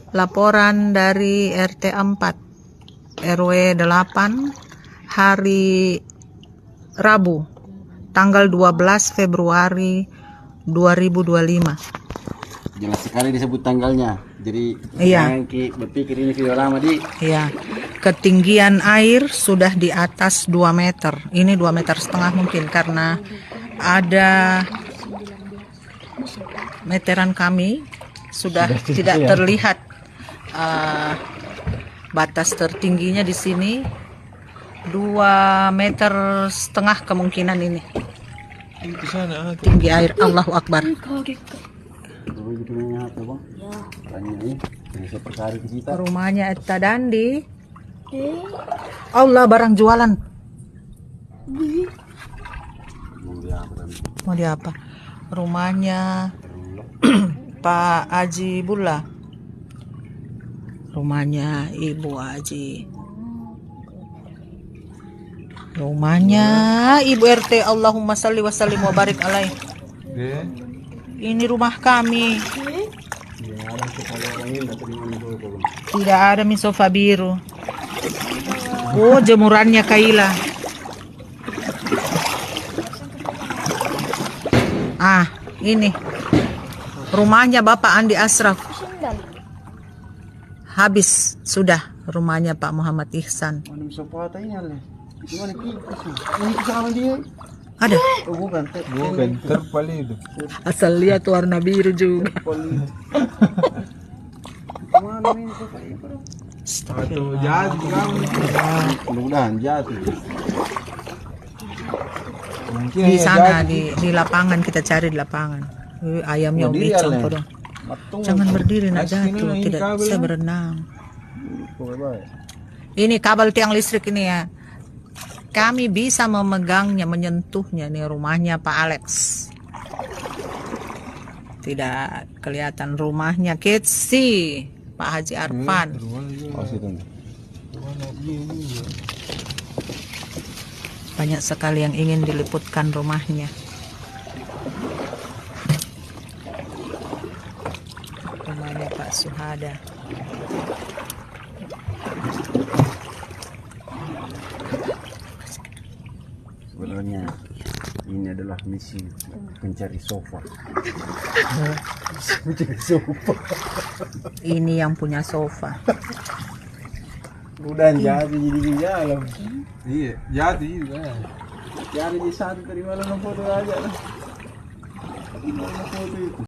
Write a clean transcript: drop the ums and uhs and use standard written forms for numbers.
Laporan dari RT 4 RW 8 hari Rabu tanggal 12 Februari 2025. Jelas sekali disebut tanggalnya. Jadi Iya. berpikir ini video lama di. Ya, ketinggian air sudah di atas 2 meter. Ini 2,5 meter mungkin karena ada meteran kami sudah tidak terlihat batas tertingginya di sini 2,5 meter kemungkinan ini. Tinggi air. Allahu Akbar. Rumahnya Etta Dandi. Allah, barang jualan. Mau di apa? Rumahnya Pak Haji Bulla. Rumahnya Ibu Haji. Rumahnya Ibu RT. Allahumma salli wa sallim wa barik alaih. Ini rumah kami. Tidak ada sofa biru. Oh, jemurannya Kaila. Ini rumahnya Bapak Andi Asraf. Habis sudah rumahnya Pak Muhammad Ihsan. Ada? Bukan terpali itu. Asal lihat warna biru juga. Mudah-mudahan jatuh. Di sana di lapangan kita cari di lapangan. Ayamnya campur dong. Jangan berdiri nak jatuh. Tidak bisa berenang. Ini kabel tiang listrik ini ya. Kami bisa memegangnya, menyentuhnya. Nih rumahnya Pak Alex. Tidak kelihatan rumahnya Ketsi Pak Haji Arfan. Banyak sekali yang ingin diliputkan rumahnya. Rumahnya Pak Suhada. Sebenarnya ini adalah misi mencari sofa. Mencari sofa. Ini yang punya sofa. Udah jadi jalan. Iya, jadi juga. Jadi di satu dari mana foto aja lah. Foto itu.